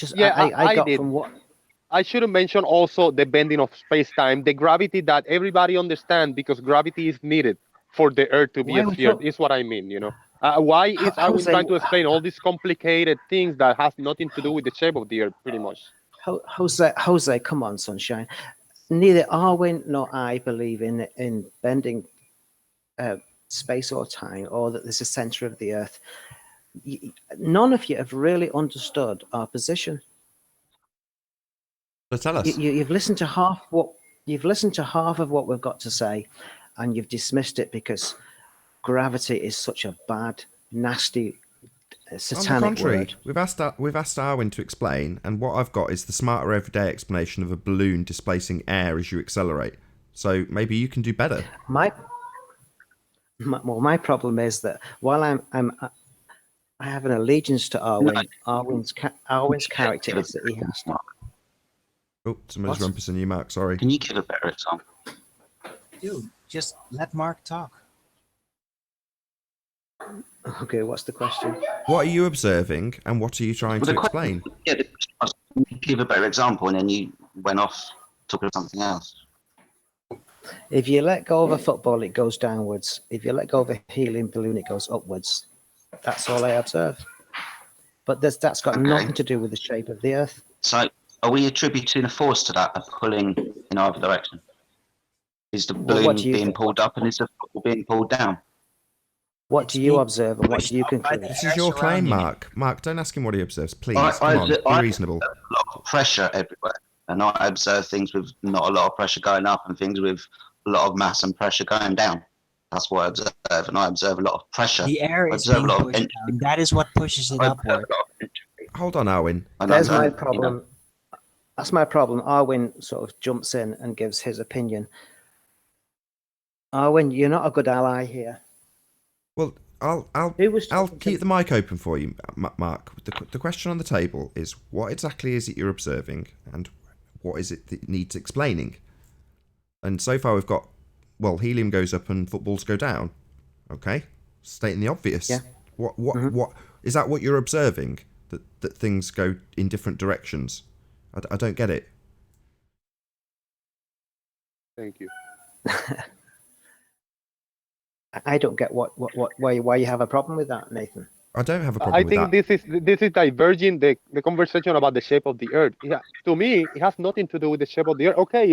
got did. from what. I should have mentioned also the bending of space-time, the gravity that everybody understands, because gravity is needed for the Earth to be Why a we sphere. talk- Is what I mean. Why is Arwin Jose, trying to explain all these complicated things that has nothing to do with the shape of the Earth, pretty much? Jose, come on, sunshine. Neither Arwin nor I believe in bending space or time, or that there's a center of the earth. None of you have really understood our position. So tell us. You've listened to half of what we've got to say, and you've dismissed it because gravity is such a bad, nasty, satanic On the contrary, word. we've asked Arwin to explain, and what I've got is the smarter everyday explanation of a balloon displacing air as you accelerate. So maybe you can do better. My problem is that while I have an allegiance to Arwin. Arwin's character is that he has. Oh, somebody's What? rumpusing you, Mark. Sorry. Can you give a better example? Dude, just let Mark talk. Okay, what's the question? What are you observing, and what are you trying to explain? Yeah, the question was, give a better example, and then you went off talking about something else. If you let go of a football, it goes downwards. If you let go of a helium balloon, it goes upwards. That's all I observe. But that's got Okay. nothing to do with the shape of the Earth. So, are we attributing a force to that, a pulling in either direction? Is the Well, balloon what do you being think? pulled up, and is the football being pulled down? What It's do you being observe, and what do you pushed up by conclude? the This air is your claim, surrounding it. Mark. Mark, don't ask him what he observes, please. I Come on, be reasonable. A lot of pressure everywhere, and I observe things with not a lot of pressure going up, and things with a lot of mass and pressure going down. That's what I observe, and I observe a lot of pressure. The air I is observe a being lot of pushed entropy. down. That is what pushes it I observe a upward. lot of entropy. Hold on, Arwin. And There's I'm, my you know, problem. That's my problem. Arwin sort of jumps in and gives his opinion. Arwin, you're not a good ally here. Well, I'll Who was I'll talking to- keep the mic open for you, Mark. The question on the table is, what exactly is it you're observing, and what is it that needs explaining? And so far we've got, well, helium goes up and footballs go down. Okay, stating the obvious. Yeah. What is that? What you're observing, that things go in different directions? I don't get it. Thank you. I don't get why you have a problem with that, Nathan. I don't have a I problem with think that. this is diverging the conversation about the shape of the Earth. Yeah, to me, it has nothing to do with the shape of the Earth. Okay,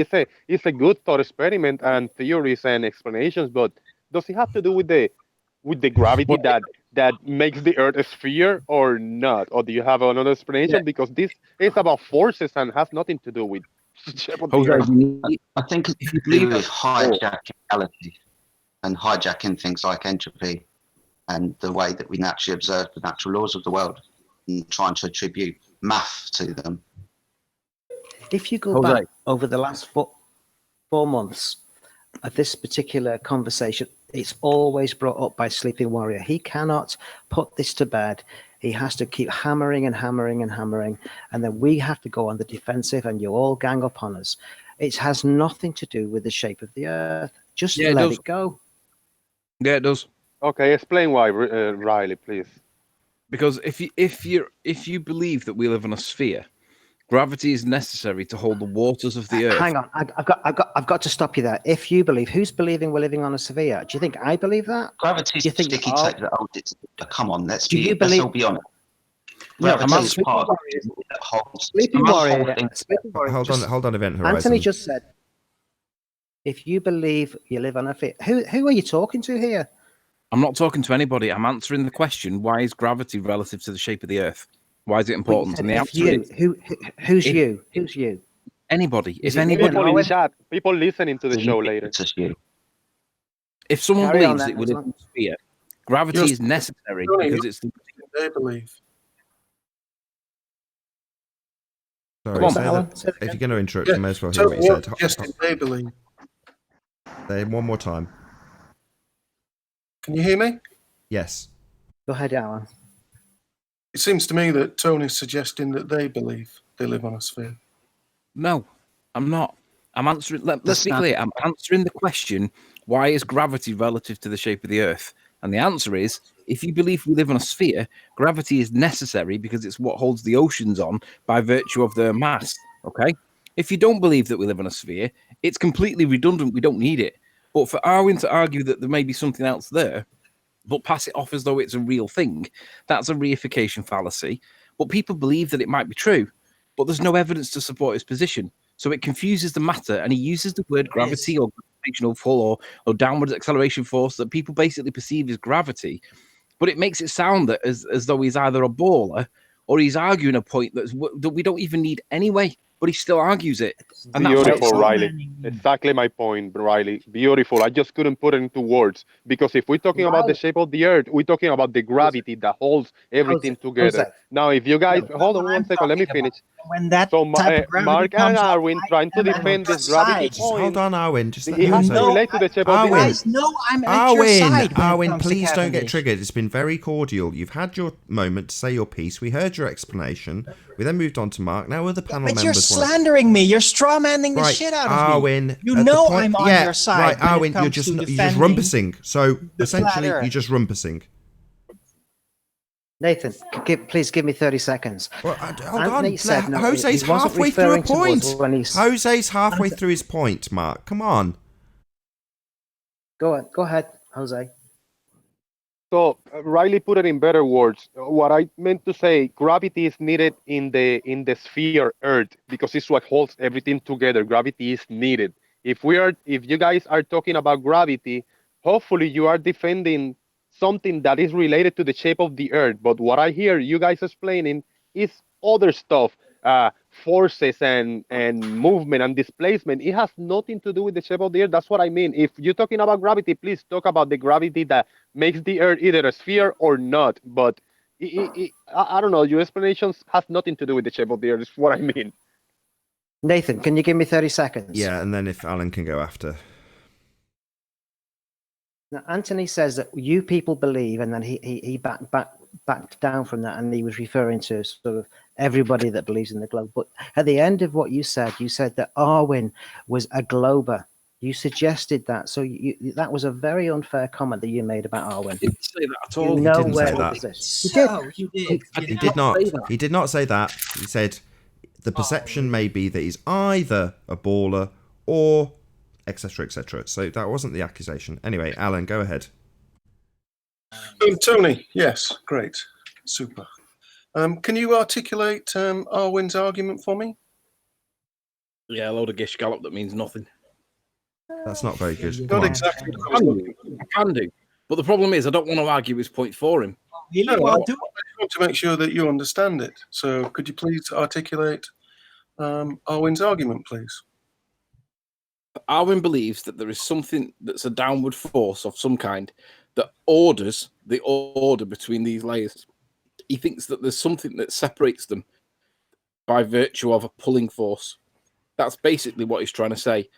it's a good thought experiment and theories and explanations, but does it have to do with the gravity that makes the Earth a sphere or not? Or do you have another explanation? Because this is about forces and has nothing to do with the shape of the Jose, Earth. I think it's if to you do believe with that- hijacking reality and hijacking things like entropy and the way that we naturally observe the natural laws of the world and trying to attribute math to them. If you go Jose. back over the last 4 months of this particular conversation, it's always brought up by Sleeping Warrior. He cannot put this to bed. He has to keep hammering and hammering and hammering, and then we have to go on the defensive, and you all gang up on us. It has nothing to do with the shape of the Earth. Just Yeah, it let does. it go. Yeah, it does. Okay, explain why, Riley, please. Because if you believe that we live on a sphere, gravity is necessary to hold the waters of the Earth. Hang on, I've got to stop you there. If you believe, who's believing we're living on a sphere? Do you think I believe that? Gravity's Do you the think? sticky tape that holds it together. Come on, let's all be honest. No, Gravity is Sleeping part of Warrior. it that holds Sleeping this whole Warrior. thing. Sleeping Warrior. Hold on, Event Horizon. Anthony just said, if you believe you live on a sphere, who are you talking to here? I'm not talking to anybody. I'm answering the question: why is gravity relative to the shape of the Earth? Why is it important? And the answer is who's you? Who's you? anybody. Is If it me anybody, and People in Owen? chat, people listening to the show later. It's just you. if someone Carry on believes then, that we live Aslan. on a sphere, gravity You're- is necessary Tony, because it's the They believe. Sorry, What's say that, Alan? that. Say it If again. you're going to interrupt, Yeah, you may as well hear so what he said. suggesting they believe. Say it one more time. Can you hear me? Yes. Go ahead, Alan. It seems to me that Tony's suggesting that they believe they live on a sphere. No, I'm not. I'm answering. Let's be Understand. clear. I'm answering the question: why is gravity relative to the shape of the Earth? And the answer is: if you believe we live on a sphere, gravity is necessary because it's what holds the oceans on by virtue of their mass. Okay. If you don't believe that we live on a sphere, it's completely redundant. We don't need it. But for Arwin to argue that there may be something else there, but pass it off as though it's a real thing, that's a reification fallacy. But people believe that it might be true, but there's no evidence to support his position. So it confuses the matter, and he uses the word gravity or gravitational pull or downward acceleration force that people basically perceive as gravity. But it makes it sound that as though he's either a baller or he's arguing a point that we don't even need anyway, but he still argues it. And that's what Beautiful, it's Riley. Exactly my point, Riley. Beautiful. I just couldn't put it into words because if we're talking about the Riley. shape of the Earth, we're talking about the gravity that holds everything together. Jose. Now, if you guys No, hold on what one I'm second, let me talking about. finish. When that So, type of gravity Mark and comes up, Arwin I trying to am on defend your this gravity side. Just hold on, Arwin. Just let It has him to say. relate to the shape of the Arwin. Earth. Guys, no, I'm at your side when it Arwin, comes to please don't get Cavendish. triggered. It's been very cordial. You've had your moment to say your piece. We heard your explanation. We then moved on to Mark. Now other panel But you're members want to... slandering me. You're strawmanning the Right, shit out of Arwin, me. You at the know point- I'm on yeah, your side. right, when it Arwin, you're comes just to you're just defending rumpusing. So the essentially, flat you're just rumpusing. Nathan, please give me 30 seconds. Well, hold Anthony on. said no, Jose's he wasn't halfway through a referring to us point. when he's- Jose's halfway through his point, Mark. Come on. Go ahead, Jose. So Riley put it in better words. What I meant to say, gravity is needed in the sphere Earth because it's what holds everything together. Gravity is needed. If you guys are talking about gravity, hopefully you are defending something that is related to the shape of the Earth. But what I hear you guys explaining is other stuff, forces and movement and displacement. It has nothing to do with the shape of the Earth. That's what I mean. If you're talking about gravity, please talk about the gravity that makes the Earth either a sphere or not. But I don't know. Your explanations have nothing to do with the shape of the Earth. Is what I mean. Nathan, can you give me 30 seconds? Yeah, and then if Alan can go after. Now, Anthony says that you people believe, and then he backed down from that, and he was referring to sort of everybody that believes in the globe. But at the end of what you said that Arwin was a glober. You suggested that, so that was a very unfair comment that you made about Arwin. I didn't say that at all. You He know didn't where say it that. was this. You did. So, you did. He did not. He did not say that. He said the perception may be that he's either a baller or etc., etc. So that wasn't the accusation. Anyway, Alan, go ahead. Tony, yes, great, super. Can you articulate Arwen's argument for me? Yeah, a load of gish gallop that means nothing. That's not very good. Not Come on. exactly. I can do. But the problem is, I don't want to argue his point for him. Really? No, Well, I just want to make sure that you understand it. So could you please articulate Arwen's argument, please? Arwen believes that there is something that's a downward force of some kind that orders the order between these layers. He thinks that there's something that separates them by virtue of a pulling force. That's basically what he's trying to say.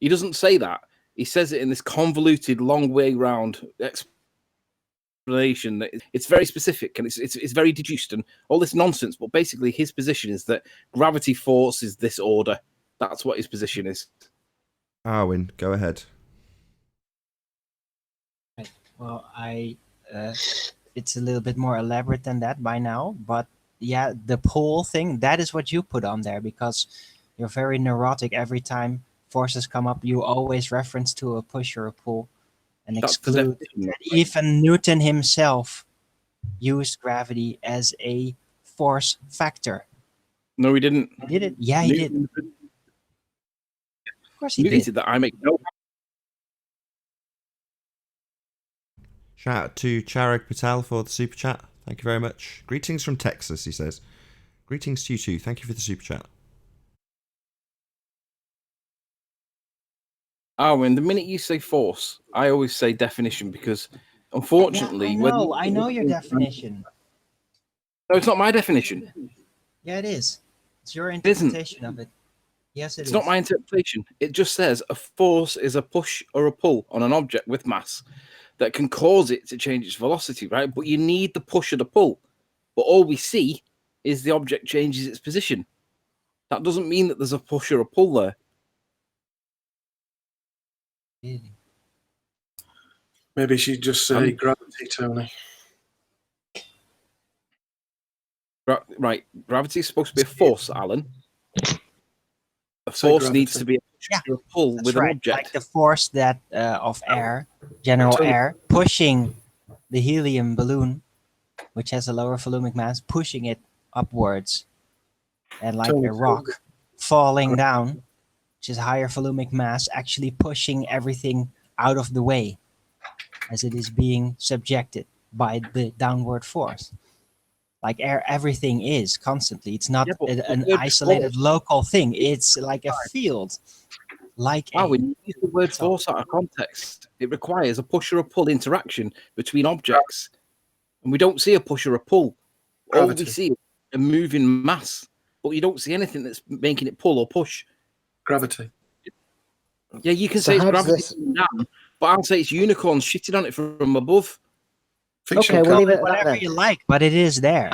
He doesn't say that. He says it in this convoluted, long way round explanation. That it's very specific and it's very deduced and all this nonsense. But basically, his position is that gravity forces this order. That's what his position is. Arwen, go ahead. Well, it's a little bit more elaborate than that by now, but yeah, the pull thing, that is what you put on there because you're very neurotic. Every time forces come up, you always reference to a push or a pull and That's the exclude definition. that even Newton himself used gravity as a force factor. No, he didn't. He did it? Yeah, he did. Of course he Newton did. said that I make no. Shout out to Charag Patel for the super chat. Thank you very much. Greetings from Texas, he says. Greetings to you too. Thank you for the super chat. Arwen, the minute you say force, I always say definition because, unfortunately, Yeah, I know your definition. No, it's not my definition. Yeah, it is. It's your isn't. interpretation of it. Yes, It's not my interpretation. It just says a force is a push or a pull on an object with mass that can cause it to change its velocity, right? But you need the push or the pull. But all we see is the object changes its position. That doesn't mean that there's a push or a pull there. Really? Maybe she'd just say gravity, Tony. Right, gravity is supposed to be a force, Alan. A Say force gravity. needs to be a push or a pull That's with right. an object. Like the force that of air, general air, pushing the helium balloon, which has a lower volumic mass, pushing it upwards, and like Tony, a rock falling down, which is higher volumic mass, actually pushing everything out of the way as it is being subjected by the downward force. Like air, everything is constantly. It's not Yeah, but an the word isolated local thing. It's like a field. Like When you use the word force out of context, it requires a push or a pull interaction between objects. And we don't see a push or a pull. All Gravity. we see is a moving mass. But you don't see anything that's making it pull or push. Gravity. Yeah, you can So say it's how does gravity this- coming down, but I'll say it's unicorns shitting on it from above. Fiction. Okay, we'll leave it at that whatever then. you like, but it is there.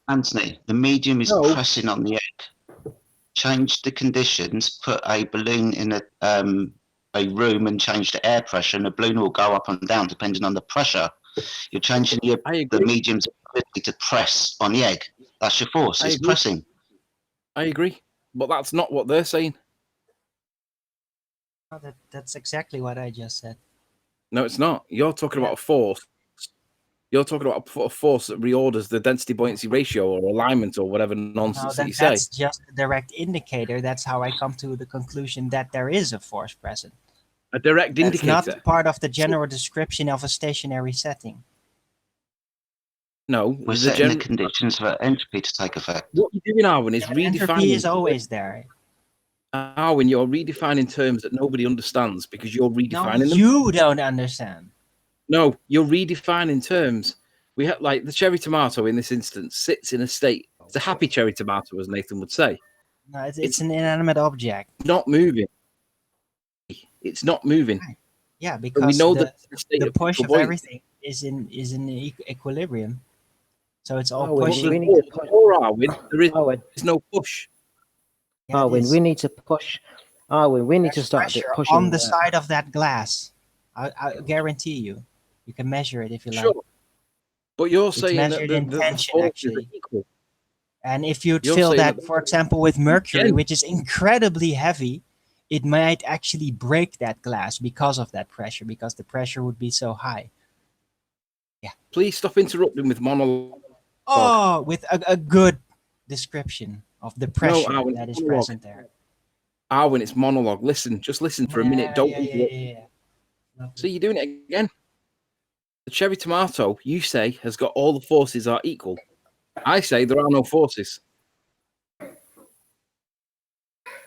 Anthony, the medium is No. pressing on the egg. Change the conditions, put a balloon in a room and change the air pressure, and the balloon will go up and down depending on the pressure. You're changing the medium's ability to press on the egg. That's your force. I It's agree. pressing. I agree. But that's not what they're saying. Oh, that's exactly what I just said. No, it's not. You're talking about a force. You're talking about a force that reorders the density buoyancy ratio or alignment or whatever nonsense that you say. That's just a direct indicator. That's how I come to the conclusion that there is a force present. A direct That's indicator. not part of the general description of a stationary setting. We're the setting the conditions for entropy to take effect. What you're doing, Arwen, is Entropy redefining. is always there. Arwen, you're redefining terms that nobody understands because you're No, redefining them. you don't understand. No, you're redefining terms. We have like the cherry tomato in this instance sits in a state. It's a happy cherry tomato, as Nathan would say. No, it's an inanimate object. Not moving. It's not moving. Yeah, But because we know the, that the state the of push of buoyancy. everything is in equilibrium. So it's all Oh, we pushing. need to push. Or Arwen, there is Arwen, no push. Yeah, it Arwen, is. we need to push. Arwen, we need to There's start pressure pushing. on the side of that glass. I guarantee you. You can measure it if you like. Sure. But you're It's saying that measured the in tension, forces actually. are equal. And if you'd You're fill saying that, that- for example, with mercury, Again. which is incredibly heavy, it might actually break that glass because of that pressure, because the pressure would be so high. Please stop interrupting with monologue. Oh, with a good description of the pressure Arwen, that is monologue. present there. Arwen, it's monologue. Listen, just listen for a minute. Don't interrupt. Yeah. So you're doing it again. The cherry tomato, you say, has got all the forces are equal. I say there are no forces.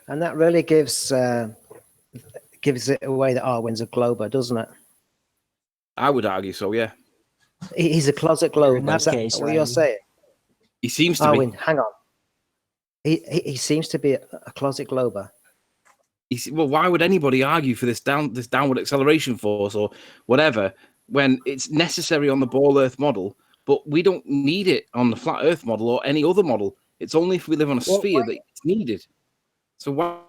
And that really gives it away that Arwen's a glober, doesn't it? I would argue so, yeah. He's a closet glober. Is that nutcase, what you're Randy. saying? He seems to Arwen, be. hang on. He seems to be a closet glober. Well, why would anybody argue for this downward acceleration force or whatever when it's necessary on the ball Earth model, but we don't need it on the flat Earth model or any other model? It's only if we live on a sphere that it's needed. So why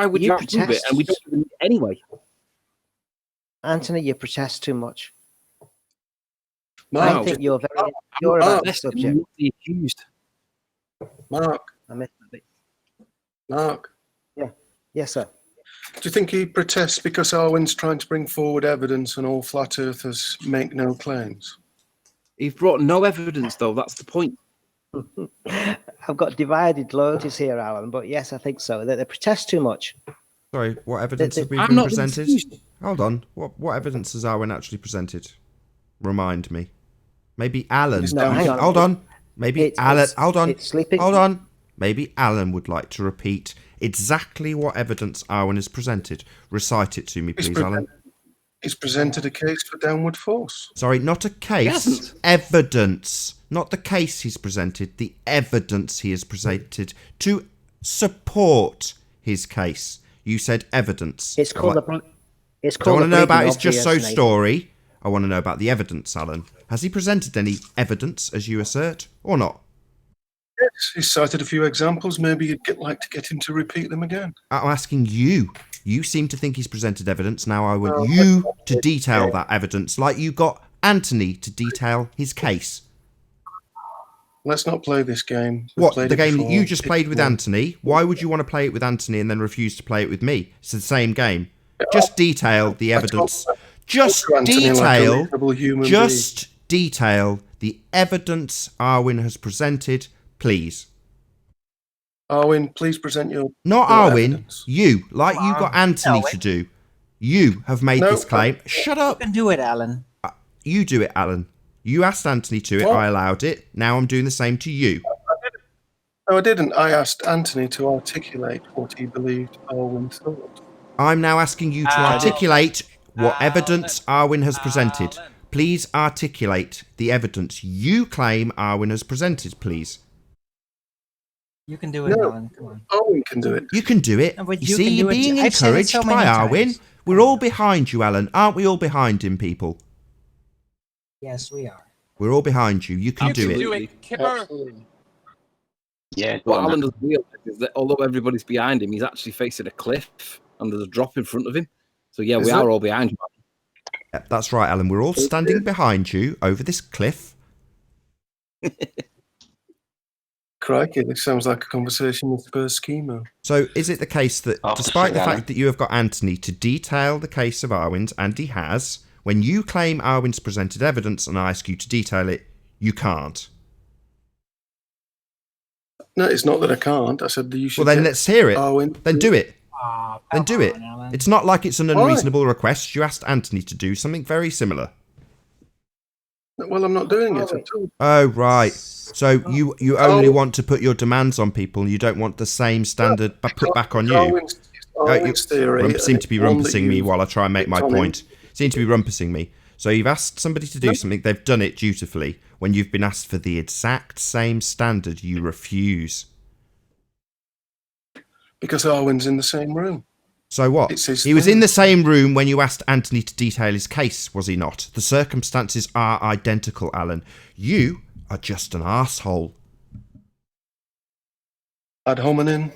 would you prove it? And we don't need it anyway. Anthony, you protest too much. Mark, I think you're very I'm insecure about the not subject. the accused. Mark, I missed a bit. Mark, Yes, sir. do you think he protests because Arwen's trying to bring forward evidence and all flat earthers make no claims? He's brought no evidence, though. That's the point. I've got divided loyalties here, Alan, but yes, I think so. They protest too much. Sorry, what evidence have we I'm been not presented? confused. Hold on. What evidence has Arwen actually presented? Remind me. Maybe Alan. No, hang on. Hold on. Maybe Alan. Hold on. It's sleeping. Hold on. Maybe Alan would like to repeat exactly what evidence Arwen has presented. Recite it to me, please, Alan. He's presented a case for downward force. Sorry, not a case. hasn't. Evidence. Not the case he's presented. The evidence he has presented to support his case. You said evidence. It's called I it's don't called want to know about his bleeding just so obvious, Nathan. story. I want to know about the evidence, Alan. Has he presented any evidence, as you assert, or not? Yes, he's cited a few examples. Maybe you'd like to get him to repeat them again. I'm asking you. You seem to think he's presented evidence. Now I want you to detail that evidence, like you got Anthony to detail his case. Let's not play this game. We've What, played the it game that before. you just played with Pick one. Anthony? Why would you want to play it with Anthony and then refuse to play it with me? It's the same game. Just detail the evidence. Just to Anthony like a detail. reasonable human Just detail the evidence Arwen has presented, please. Arwen, please present your Not your Arwen, evidence. you, like you got Anthony to do. You have made No, this claim. Shut You up. can do it, Alan. You do it, Alan. You asked Anthony to it. What? I allowed it. Now I'm doing the same to you. No, I didn't. I asked Anthony to articulate what he believed Arwen thought. I'm now asking you to Alan. articulate what Alan. evidence Arwen has presented. Alan. Please articulate the evidence you claim Arwen has presented, please. You can do it, No. Alan. Come on. Arwen can do it. You can do it. No, but you you see, can do you're it. being I've said it encouraged so by many Arwen. times. We're all behind you, Alan. Aren't we all behind him, people? Yes, we are. We're all behind you. You can You do can it. do it, Kipper. Absolutely. Yeah, go What on, Alan then. doesn't realise is that although everybody's behind him, he's actually facing a cliff and there's a drop in front of him. So yeah, Is we there? are all behind him. Yeah, that's right, Alan. We're all standing behind you over this cliff. Crikey, this sounds like a conversation with Spurs Schemo. So is it the case that After despite the three, fact Alan. that you have got Anthony to detail the case of Arwen's, and he has, when you claim Arwen's presented evidence and I ask you to detail it, you can't? No, it's not that I can't. I said that you should. Well, then get let's hear it. Arwen. Then do it. Oh, Then do it. Alan. It's not like it's an Why? unreasonable request. You asked Anthony to do something very similar. Well, I'm not doing it. Oh, right. So you only Oh. want to put your demands on people. You don't want the same standard put back on you. Arwen's theory. You seem to be and one that rumpusing me you while I try and make my picked on him. point. Seem to be rumpusing me. So you've asked somebody to do something, they've done it dutifully. When you've been asked for the exact same standard, you refuse. Because Arwen's in the same room. So what? It's his He was thing. in the same room when you asked Anthony to detail his case, was he not? The circumstances are identical, Alan. You are just an arsehole. Ad hominem.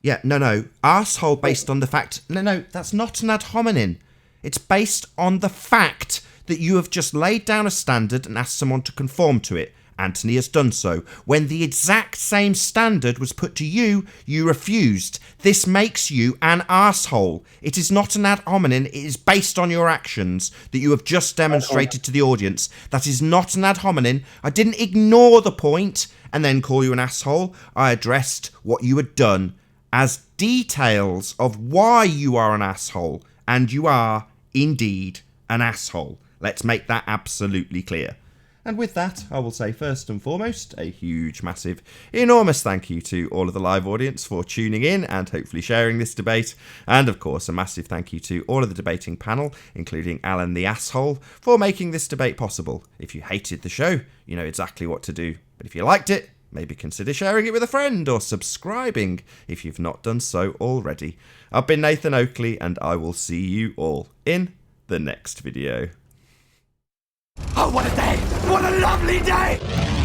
Yeah, no. Arsehole based on the fact... No, that's not an ad hominem. It's based on the fact that you have just laid down a standard and asked someone to conform to it. Anthony has done so. When the exact same standard was put to you, you refused. This makes you an asshole. It is not an ad hominem, it is based on your actions that you have just demonstrated to the audience. That is not an ad hominem. I didn't ignore the point and then call you an asshole. I addressed what you had done as details of why you are an asshole, and you are indeed an asshole. Let's make that absolutely clear. And with that, I will say first and foremost, a huge, massive, enormous thank you to all of the live audience for tuning in and hopefully sharing this debate. And of course, a massive thank you to all of the debating panel, including Alan the Asshole, for making this debate possible. If you hated the show, you know exactly what to do. But if you liked it, maybe consider sharing it with a friend or subscribing if you've not done so already. I've been Nathan Oakley, and I will see you all in the next video. Oh, what a day! What a lovely day!